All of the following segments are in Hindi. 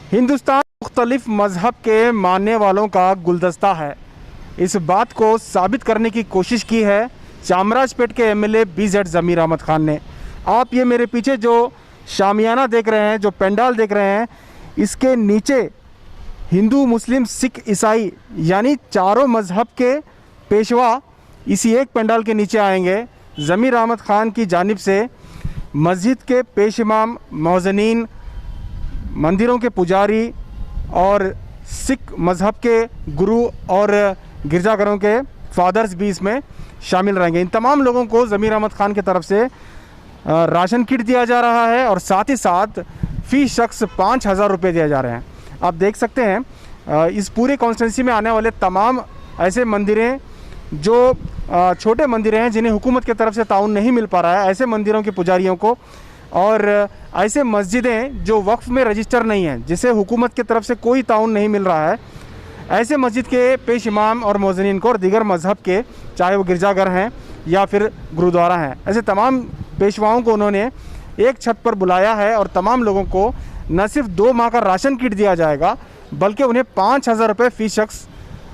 हिंदुस्तान मुख्तलिफ मज़हब के मानने वालों का गुलदस्ता है। इस बात को साबित करने की कोशिश की है चामराजपेट के एमएलए बीजेड ज़मीर अहमद ख़ान ने। आप ये मेरे पीछे जो शामियाना देख रहे हैं, जो पंडाल देख रहे हैं, इसके नीचे हिंदू, मुस्लिम, सिख, ईसाई यानी चारों मज़हब के पेशवा इसी एक पंडाल के नीचे आएंगे। ज़मीर अहमद ख़ान की जानिब से मस्जिद के पेश इमाम, मौज़नीन, मंदिरों के पुजारी और सिख मज़हब के गुरु और गिरजाघरों के फादर्स भी इसमें शामिल रहेंगे। इन तमाम लोगों को ज़मीर अहमद ख़ान की तरफ से राशन किट दिया जा रहा है और साथ ही साथ फ़ी शख्स 5,000 रुपये दिए जा रहे हैं। आप देख सकते हैं इस पूरे कॉन्स्टिट्यूंसी में आने वाले तमाम ऐसे मंदिरें जो छोटे मंदिरें हैं जिन्हें हुकूमत की तरफ से ताउन नहीं मिल पा रहा है, ऐसे मंदिरों के पुजारियों को, और ऐसे मस्जिदें जो वक्फ में रजिस्टर नहीं हैं, जिसे हुकूमत की तरफ से कोई ताउन नहीं मिल रहा है, ऐसे मस्जिद के पेश इमाम और मौज़नीन को और दीगर मज़हब के, चाहे वो गिरजाघर हैं या फिर गुरुद्वारा हैं, ऐसे तमाम पेशवाओं को उन्होंने एक छत पर बुलाया है और तमाम लोगों को न सिर्फ 2 माह का राशन किट दिया जाएगा बल्कि उन्हें 5,000 रुपये फ़ी शख्स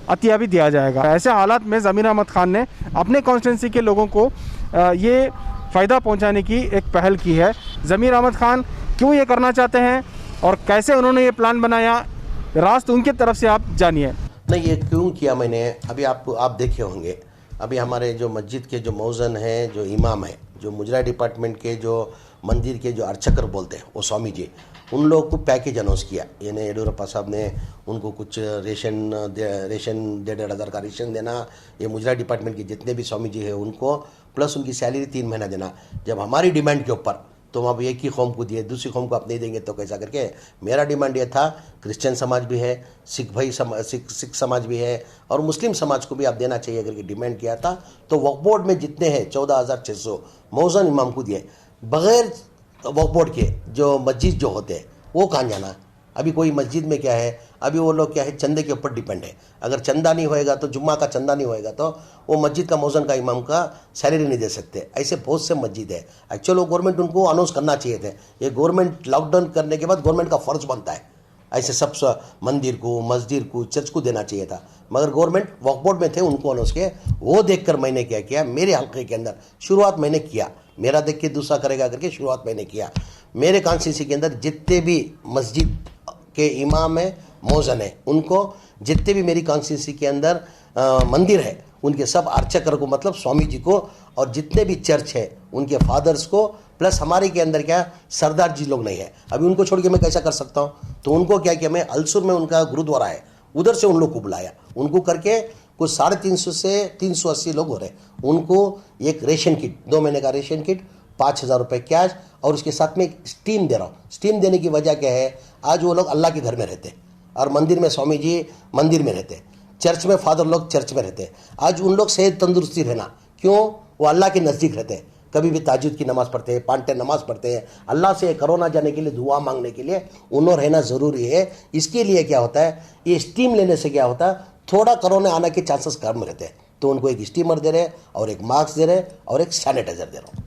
अतिया भी दिया जाएगा। ऐसे हालात में ज़मीर अहमद ख़ान ने अपने कॉन्स्टिट्यूंसी के लोगों को ये फ़ायदा पहुंचाने की एक पहल की है। ज़मीर अहमद ख़ान क्यों ये करना चाहते हैं और कैसे उन्होंने ये प्लान बनाया, रास्त उनकी तरफ से आप जानिए। नहीं, ये क्यों किया मैंने, अभी आप देखे होंगे, अभी हमारे जो मस्जिद के जो मौज़न हैं, जो इमाम है, जो मुजरा डिपार्टमेंट के जो मंदिर के जो अर्चकर बोलते हैं, वो स्वामी जी, उन लोगों को पैकेज अनाउंस किया। यानी येडियुरप्पा साहब ने उनको कुछ रेशन 1,500 का रेशन देना, ये मुजरा डिपार्टमेंट के जितने भी स्वामी जी हैं उनको, प्लस उनकी सैलरी 3 महीना देना। जब हमारी डिमांड के ऊपर तो अब एक ही कौम को दिए, दूसरी कौम को आप नहीं देंगे तो कैसा करके, मेरा डिमांड ये था, क्रिश्चियन समाज भी है, सिख समाज भी है और मुस्लिम समाज को भी आप देना चाहिए करके डिमांड किया था। तो वक्फ बोर्ड में जितने हैं 14,600 मौज़न इमाम को दिए। बग़ैर वक्फ बोर्ड के जो मस्जिद जो होते हैं वो कहाँ जाना। अभी कोई मस्जिद में क्या है, अभी वो लोग क्या है, चंदे के ऊपर डिपेंड है। अगर चंदा नहीं होएगा तो, जुम्मा का चंदा नहीं होएगा तो वो मस्जिद का मौज़न का इमाम का सैलरी नहीं दे सकते। ऐसे बहुत से मस्जिद है। एक्चुअल वो गवर्नमेंट उनको अनाउंस करना चाहिए थे। ये गवर्नमेंट लॉकडाउन करने के बाद गवर्नमेंट का फ़र्ज बनता है ऐसे सब मंदिर को, मस्जिद को, चर्च को देना चाहिए था, मगर गवर्नमेंट वक्फ बोर्ड में थे, उनको अनाउंस किया। वो देखकर मैंने क्या किया, मेरे हल्के के अंदर शुरुआत मैंने किया, मेरा देख के दूसरा करेगा करके शुरुआत मैंने किया। मेरे कॉन्स्टिट्यूंसी के अंदर जितने भी मस्जिद के इमाम है, मौज़न है, उनको, जितने भी मेरी कॉन्स्टिट्यूंसी के अंदर मंदिर है, उनके सब अर्चकर को, मतलब स्वामी जी को, और जितने भी चर्च है उनके फादर्स को, प्लस हमारे के अंदर क्या सरदार जी लोग नहीं है, अभी उनको छोड़ के मैं कैसा कर सकता हूँ। तो उनको क्या किया, मैं अलसुर में उनका गुरुद्वारा है, उधर से उन लोग को बुलाया। उनको करके कुछ 350 से 380 लोग हो रहे, उनको एक रेशन किट, 2 महीने का रेशन किट, 5,000 रुपये कैश, और उसके साथ में एक स्टीम दे रहा हूँ। स्टीम देने की वजह क्या है, आज वो लोग अल्लाह के घर में रहते और मंदिर में स्वामी जी मंदिर में रहते, चर्च में फादर लोग चर्च में रहते। आज उन लोग सेहत तंदुरुस्ती रहना, क्यों, वो अल्लाह के नज़दीक रहते हैं, कभी भी ताजुद की नमाज़ पढ़ते हैं, 5 टाइम नमाज़ पढ़ते हैं, अल्लाह से कोरोना जाने के लिए, दुआ मांगने के लिए उन्होंने रहना ज़रूरी है। इसके लिए क्या होता है, ये स्टीम लेने से क्या होता है, थोड़ा कोरोना आने के चांसेस कम रहते हैं। तो उनको एक स्टीमर दे रहे और एक मास्क दे रहे और एक सैनिटाइज़र दे रहा हूँ।